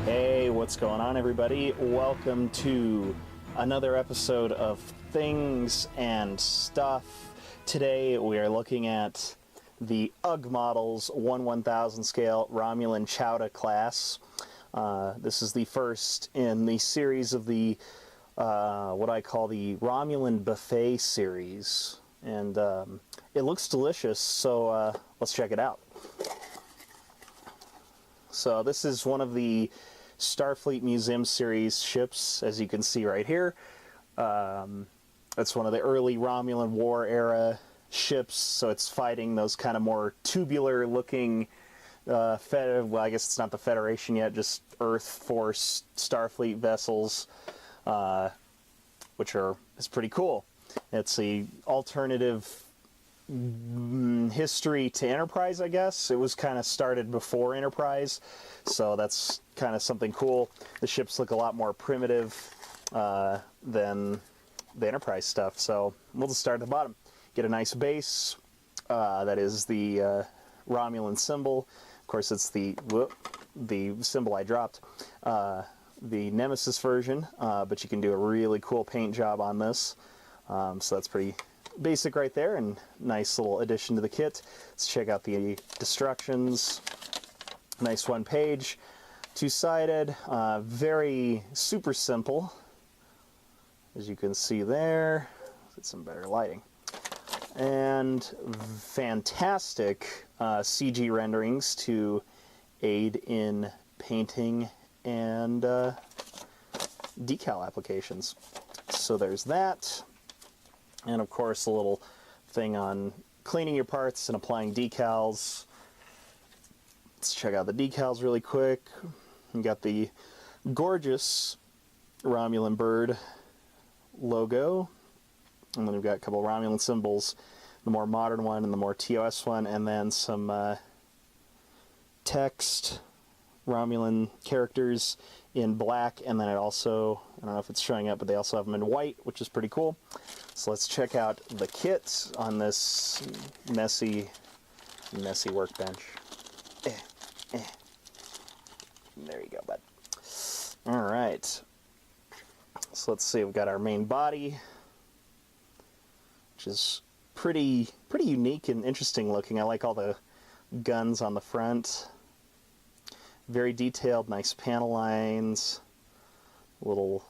Hey, what's going on, everybody? Welcome to another episode of Things and Stuff. Today we are looking at the UG Models 1/1000 scale Romulan Chowder class. This is the first in the series of the what I call the Romulan Buffet series, and it looks delicious, so let's check it out. So this is one of the Starfleet Museum series ships, as you can see right here. It's one of the early Romulan War era ships, so it's fighting those kind of more tubular looking well, I guess it's not the Federation yet, just Earth Force Starfleet vessels, which is pretty cool. It's the alternative history to Enterprise, I guess. It was kind of started before Enterprise, so that's kind of something cool. The ships look a lot more primitive than the Enterprise stuff, so we'll just start at the bottom. Get a nice base. That is the Romulan symbol. Of course, it's the symbol I dropped. The Nemesis version, but you can do a really cool paint job on this. So that's pretty basic right there, and nice little addition to the kit. Let's check out the destructions. Nice one page, two-sided, very super simple, as you can see there. Let's get some better lighting. And fantastic CG renderings to aid in painting and decal applications. So there's that. And of course a little thing on cleaning your parts and applying decals. Let's check out the decals really quick. We got the gorgeous Romulan bird logo, and then we've got a couple of Romulan symbols, the more modern one and the more TOS one, and then some text, Romulan characters in black, and then it also, I don't know if it's showing up, but they also have them in white, which is pretty cool. So let's check out the kit on this messy workbench. There you go, bud. All right. So let's see, we've got our main body, which is pretty unique and interesting looking. I like all the guns on the front. Very detailed, nice panel lines, little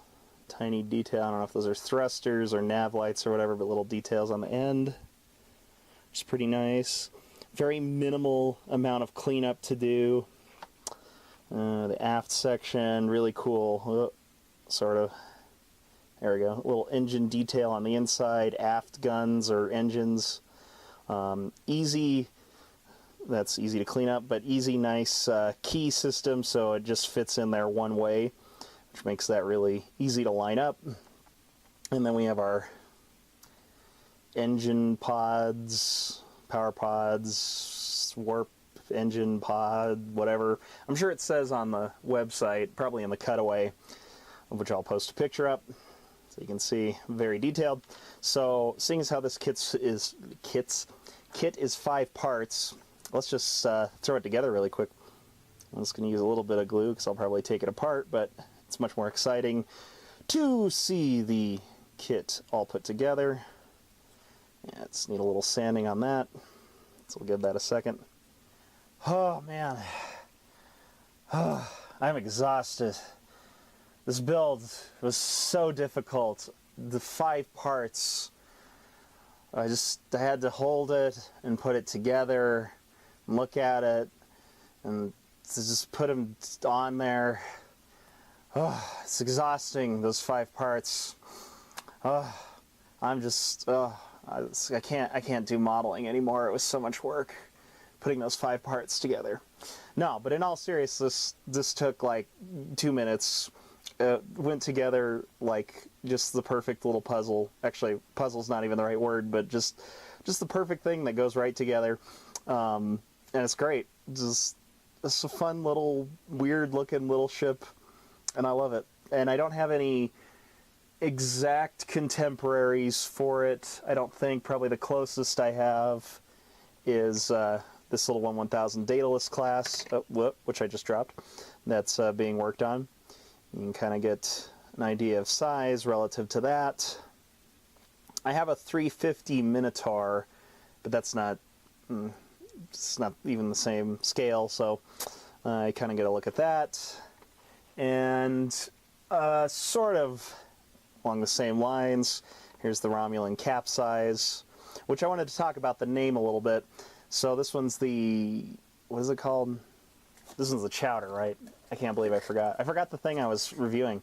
tiny detail. I don't know if those are thrusters or nav lights or whatever, but little details on the end, which is pretty nice. Very minimal amount of cleanup to do. The aft section, really cool. Sort of. There we go. A little engine detail on the inside, aft guns or engines. Easy. That's easy to clean up, but easy, nice key system, so it just fits in there one way, which makes that really easy to line up. And then we have our engine pods, power pods, warp engine pod, whatever. I'm sure it says on the website, probably in the cutaway, of which I'll post a picture up, so you can see, very detailed. So, seeing as how this kit is 5 parts, let's just throw it together really quick. I'm just going to use a little bit of glue because I'll probably take it apart, but it's much more exciting to see the kit all put together. Yeah, just need a little sanding on that, so we'll give that a second. Oh man, I'm exhausted. This build was so difficult. The 5 parts, I had to hold it and put it together, and look at it, and to just put them on there. Oh, it's exhausting, those 5 parts. I'm just, I can't do modeling anymore. It was so much work putting those 5 parts together. No, but in all seriousness, this took like 2 minutes. Went together like just the perfect little puzzle. Actually, puzzle's not even the right word, but just the perfect thing that goes right together. And it's great. It's a fun little, weird-looking little ship, and I love it. And I don't have any exact contemporaries for it. I don't think. Probably the closest I have is this little 1000 Daedalus class, which I just dropped, that's being worked on. You can kind of get an idea of size relative to that. I have a 350 Minotaur, but that's not, it's not even the same scale, so I kind of get a look at that. And sort of along the same lines, here's the Romulan capsize, which I wanted to talk about the name a little bit. So this one's the, what is it called? This one's the Chowder, right? I can't believe I forgot. I forgot the thing I was reviewing.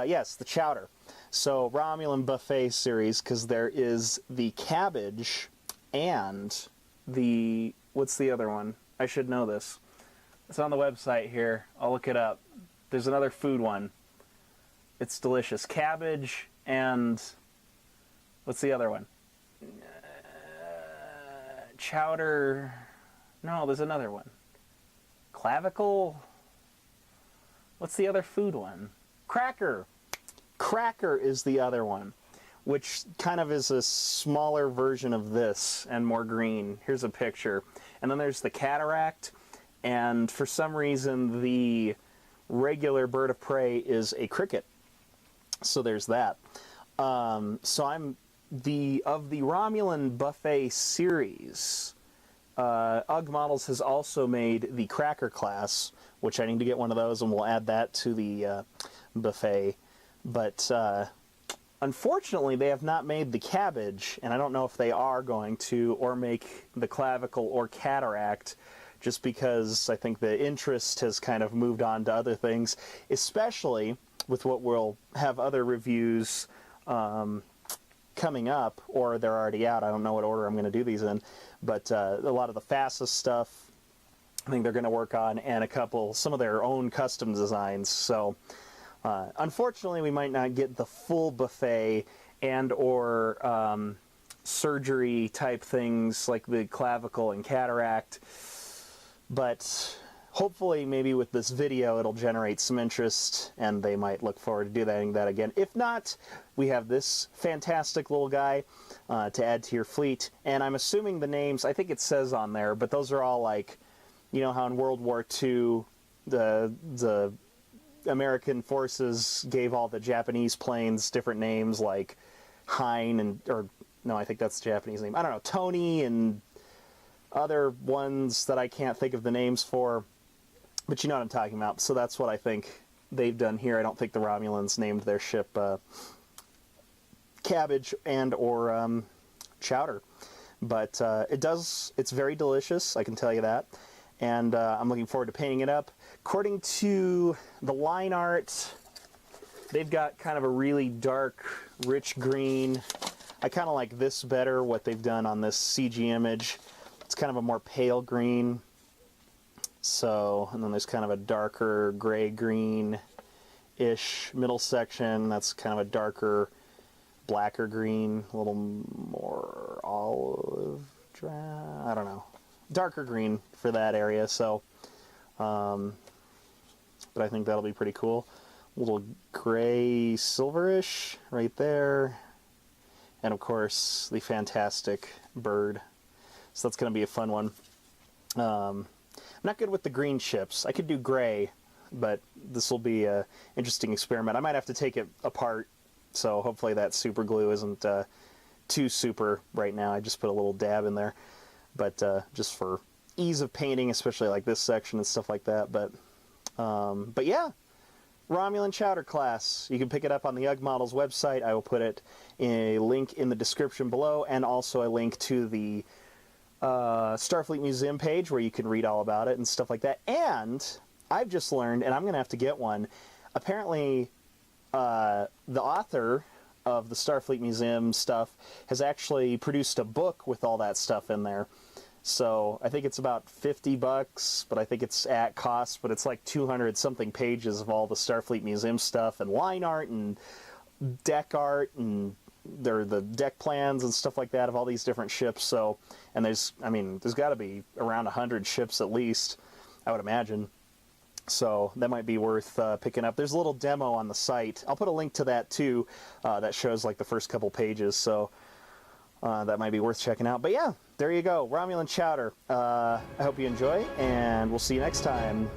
Yes, the Chowder. So Romulan buffet series, because there is the cabbage and the, what's the other one? I should know this. It's on the website here. I'll look it up. There's another food one. It's delicious. Cabbage and, what's the other one? Chowder. No, there's another one. Clavicle. What's the other food one? Cracker. Cracker is the other one, which kind of is a smaller version of this and more green. Here's a picture. And then there's the cataract, and for some reason the regular bird of prey is a cricket. So there's that. So I'm of the Romulan buffet series. UG Models has also made the Cracker class, which I need to get one of those, and we'll add that to the buffet. But unfortunately, they have not made the cabbage, and I don't know if they are going to, or make the clavicle or cataract, just because I think the interest has kind of moved on to other things, especially with what we'll have other reviews coming up, or they're already out. I don't know what order I'm going to do these in, but a lot of the fastest stuff I think they're going to work on, and some of their own custom designs. So unfortunately, we might not get the full buffet and or surgery type things like the clavicle and cataract, but hopefully maybe with this video it'll generate some interest and they might look forward to doing that again. If not, we have this fantastic little guy to add to your fleet, and I'm assuming the names, I think it says on there, but those are all like, you know how in World War II the American forces gave all the Japanese planes different names, like Hein or no, I think that's the Japanese name. I don't know, Tony and other ones that I can't think of the names for, but you know what I'm talking about. So that's what I think they've done here. I don't think the Romulans named their ship Cabbage and or Chowder, but it's very delicious, I can tell you that, and I'm looking forward to painting it up. According to the line art, they've got kind of a really dark, rich green. I kind of like this better, what they've done on this CG image. It's kind of a more pale green. So, and then there's kind of a darker gray-green-ish middle section. That's kind of a darker, blacker green, a little more olive, I don't know. Darker green for that area, so... but I think that'll be pretty cool. A little gray silverish right there. And of course, the fantastic bird. So that's going to be a fun one. I'm not good with the green ships. I could do gray, but this will be an interesting experiment. I might have to take it apart, so hopefully that super glue isn't too super right now. I just put a little dab in there, but just for ease of painting, especially like this section and stuff like that. But yeah, Romulan Chowder class. You can pick it up on the UG Models website. I will put a link in the description below, and also a link to the Starfleet Museum page where you can read all about it and stuff like that. And I've just learned, and I'm going to have to get one, apparently the author of the Starfleet Museum stuff has actually produced a book with all that stuff in there. So I think it's about $50, but I think it's at cost, but it's like 200 something pages of all the Starfleet Museum stuff and line art and deck art and the deck plans and stuff like that of all these different ships. So, and there's got to be around 100 ships at least, I would imagine. So that might be worth picking up. There's a little demo on the site. I'll put a link to that too, that shows like the first couple pages. So that might be worth checking out. But yeah, there you go, Romulan Chowder. I hope you enjoy, and we'll see you next time.